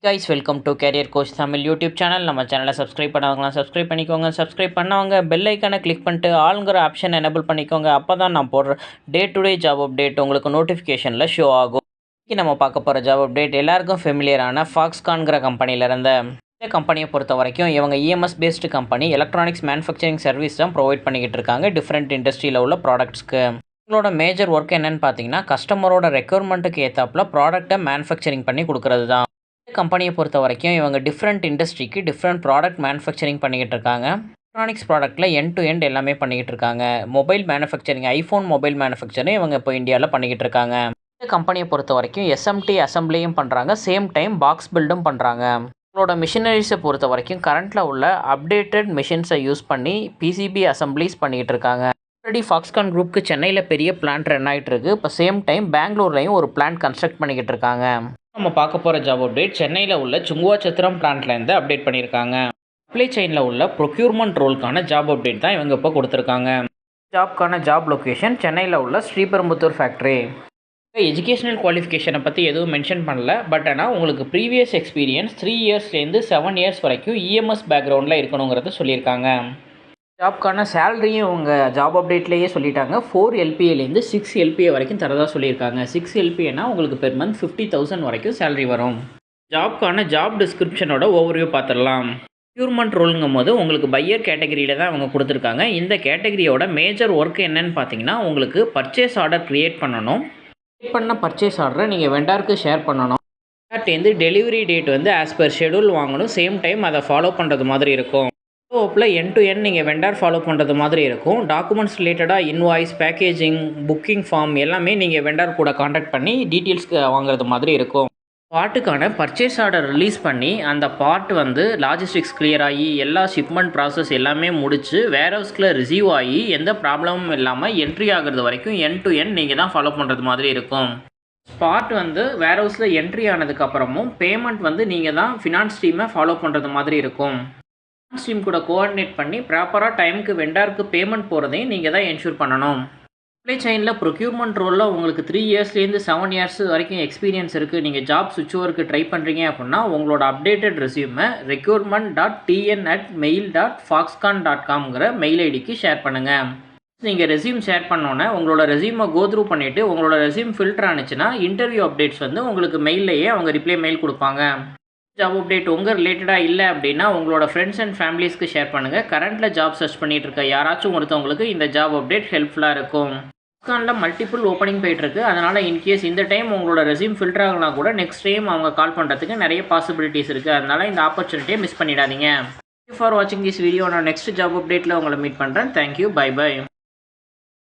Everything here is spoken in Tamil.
Guys welcome to carrier coach Tamil YouTube channel. நம்ம சேனலை சப்ஸ்கிரைப் பண்ணவங்களாம் சப்ஸ்கிரைப் பண்ணிக்கோங்க. சப்ஸ்கிரைப் பண்ணவங்க பெல் ஐக்கானை கிளிக் பண்ணிட்டு ஆளுங்கிற ஆப்ஷன் எனேபிள் பண்ணிக்கோங்க. அப்போ தான் நான் போடுற day to day job update உங்களுக்கு நோட்டிஃபிகேஷனில் ஷோ ஆகும். இன்றைக்கி நம்ம பார்க்க போகிற ஜாப் அப்டேட் எல்லாருக்கும் ஃபெமிலியரான ஃபாக்ஸ்கான்கிற கம்பெனியிலேருந்து. இந்த கம்பெனியை பொறுத்த வரைக்கும் இவங்க EMS based company, electronics manufacturing service தான் ப்ரொவைட் பண்ணிக்கிட்டு இருக்காங்க டிஃப்ரெண்ட் இண்டஸ்ட்ரியில் உள்ள ப்ராடக்ட்ஸ்க்கு. உங்களோட மேஜர் ஒர்க் என்னென்னு பார்த்தீங்கன்னா, கஸ்டமரோட ரெக்யர்மெண்ட்டுக்கு ஏற்றாப்புல ப்ராடக்ட்டை மேனுஃபேக்சரிங் பண்ணி கொடுக்குறது தான். கம்பெனியை பொறுத்த வரைக்கும் இவங்க டிஃப்ரெண்ட் இண்டஸ்ட்ரிக்கு டிஃப்ரெண்ட் ப்ராடக்ட் மேனுஃபேக்சரிங் பண்ணிக்கிட்டு இருக்காங்க. எலக்ட்ரானிக்ஸ் ப்ராடக்ட்டில் எண்ட் டு எண்ட் எல்லாமே பண்ணிக்கிட்டு இருக்காங்க. Mobile manufacturing, iPhone mobile manufacturing இவங்க இப்போ இந்தியாவில் பண்ணிக்கிட்டு இருக்காங்க. இந்த கம்பெனியை பொறுத்த வரைக்கும் எஸ்எம்டி அசம்பிளியும் பண்ணுறாங்க, சேம் டைம் பாக்ஸ் பில்டும் பண்ணுறாங்க. உங்களோட மிஷினரிஸை பொறுத்த வரைக்கும் கரண்ட்டில் உள்ள அப்டேட்டட் மிஷின்ஸை யூஸ் பண்ணி பிசிபி அசம்பிளிஸ் பண்ணிக்கிட்டு இருக்காங்க. ஆல்ரெடி ஃபாக்ஸ்கான் குரூப்புக்கு சென்னையில் பெரிய பிளான்ட் ரன் ஆகிட்டு இருக்கு. இப்போ சேம் டைம் பெங்களூர்லையும் ஒரு பிளான்ட் கன்ஸ்ட்ரக்ட் பண்ணிக்கிட்டு இருக்காங்க. நம்ம பார்க்க போகிற ஜாப் அப்டேட் சென்னையில் உள்ள சுங்குவா சத்திரம் பிளான்ட்லேருந்து அப்டேட் பண்ணியிருக்காங்க. சப்ளை செயினில் உள்ள ப்ரொக்யூர்மெண்ட் ரோலுக்கான ஜாப் அப்டேட் தான் இவங்க இப்போ கொடுத்துருக்காங்க. ஜாப்க்கான ஜாப் லொக்கேஷன் சென்னையில் உள்ள ஸ்ரீபெரும்புத்தூர் ஃபேக்ட்ரி. எஜுகேஷனல் குவாலிஃபிகேஷனை பற்றி எதுவும் மென்ஷன் பண்ணல. பட் ஆனால் உங்களுக்கு ப்ரீவியஸ் எக்ஸ்பீரியன்ஸ் 3 இயர்ஸ்லேருந்து 7 இயர்ஸ் வரைக்கும் இஎம்எஸ் பேக்ரவுண்டில் இருக்கணுங்கிறத சொல்லியிருக்காங்க. ஜாப்க்கான சேலரியும் அவங்க ஜாப் அப்டேட்லேயே சொல்லிட்டாங்க. 4 LPAலேருந்து 6 LPA வரைக்கும் தரதாக சொல்லியிருக்காங்க. 6 LPAனா உங்களுக்கு பெர் மந்த் 50,000 வரைக்கும் சேலரி வரும். ஜாப்க்கான ஜாப் டிஸ்கிரிப்ஷனோட ஓவர்வியூ பார்த்துடலாம். ப்ரொக்யூர்மெண்ட் ரோலுங்கும் போது உங்களுக்கு பையர் கேட்டகரியில் தான் அவங்க கொடுத்துருக்காங்க. இந்த கேட்டகரியோட மேஜர் ஒர்க் என்னன்னு பார்த்தீங்கன்னா, உங்களுக்கு பர்ச்சேஸ் ஆர்டர் க்ரியேட் பண்ணணும். க்ரியேட் பண்ண பர்ச்சேஸ் ஆர்டரை நீங்கள் வெண்டாருக்கு ஷேர் பண்ணணும். வெண்டார்ட்டேருந்து டெலிவரி டேட் வந்து ஆஸ் பர் ஷெடியூல் வாங்கணும். சேம் டைம் அதை ஃபாலோ பண்ணுறது மாதிரி இருக்கும். ஓப்பில் எண்ட் டு எண்ட் நீங்கள் வெண்டார் ஃபாலோ பண்ணுறது மாதிரி இருக்கும். டாக்குமெண்ட்ஸ் ரிலேட்டடாக இன்வாய்ஸ், பேக்கேஜிங், புக்கிங் ஃபார்ம் எல்லாமே நீங்கள் வெண்டார் கூட காண்டாக்ட் பண்ணி டீட்டெயில்ஸ்க்கு வாங்குறது மாதிரி இருக்கும். பார்ட்டுக்கான பர்ச்சேஸ் ஆர்டர் ரிலீஸ் பண்ணி அந்த பார்ட் வந்து லாஜிஸ்டிக்ஸ் கிளியர் ஆகி எல்லா ஷிப்மெண்ட் ப்ராசஸ் எல்லாமே முடித்து வேர்ஹவுஸ்கில் ரிசீவ் ஆகி எந்த ப்ராப்ளமும் இல்லாமல் என்ட்ரி ஆகிறது வரைக்கும் எண்ட் டு எண்ட் நீங்கள் தான் ஃபாலோ பண்ணுறது மாதிரி இருக்கும். பார்ட் வந்து வேர்ஹவுஸில் என்ட்ரி ஆனதுக்கப்புறமும் பேமெண்ட் வந்து நீங்கள் தான் ஃபினான்ஸ் டீமை ஃபாலோ பண்ணுறது மாதிரி இருக்கும். டீம் கூட கோஆர்டினேட் பண்ணி ப்ராப்பராக டைமுக்கு வெண்டாருக்கு பேமெண்ட் போகிறதையும் நீங்கள் தான் என்ஷூர் பண்ணணும். சப்ளை செயினில் ப்ரொக்யூர்மெண்ட் ரோலில் உங்களுக்கு 3 இயர்ஸ்லேருந்து 7 இயர்ஸ் வரைக்கும் எக்ஸ்பீரியன்ஸ் இருக்குது. நீங்கள் ஜாப் சுவிட்ச் ஓவருக்கு ட்ரை பண்ணுறீங்க அப்படின்னா உங்களோட அப்டேட்டட் ரெஸ்யூமை recruitment.tn@mail.foxconn.com மெயில் ஐடிக்கு ஷேர் பண்ணுங்கள். நீங்கள் ரெஸ்யூம் ஷேர் பண்ணோன்னே உங்களோட ரெஸ்யூமை கோத்ரூ பண்ணிவிட்டு உங்களோட ரெஸ்யூம் ஃபில்டர் ஆனிச்சுன்னா இன்டர்வியூ அப்டேட்ஸ் வந்து உங்களுக்கு மெயிலையே அவங்க ரிப்ளை மெயில் கொடுப்பாங்க. ஜாப் அப்டேட் உங்கள் ரிலேட்டடாக இல்லை அப்படின்னா உங்களோட ஃப்ரெண்ட்ஸ் அண்ட் ஃபேமிலிஸ்க்கு ஷேர் பண்ணுங்கள். கரண்ட்டில் ஜாப் சர்ச் பண்ணிகிட்டு இருக்க யாராச்சும் ஒருத்தவங்களுக்கு இந்த ஜாப் அப்டேட் ஹெல்ப்ஃபுல்லாக இருக்கும். ஃபாக்ஸ்கானில் மல்டிபிள் ஓப்பனிங் போயிட்டுருக்கு. அதனால் இன்கேஸ் இந்த டைம் உங்களோட ரெஸ்யூம் ஃபில்டர் ஆகனா கூட நெக்ஸ்ட் டைம் அவங்க கால் பண்ணுறதுக்கு நிறைய பாசிபிலிட்டிஸ் இருக்குது. அதனால் இந்த ஆப்பர்ச்சுனிட்டியை மிஸ் பண்ணிடாதீங்க. தேங்க்யூ ஃபார் வாட்சிங் திஸ் வீடியோ. நான் நெக்ஸ்ட் ஜாப் அப்டேட்டில் உங்களை மீட் பண்ணுறேன். Thank you, bye by.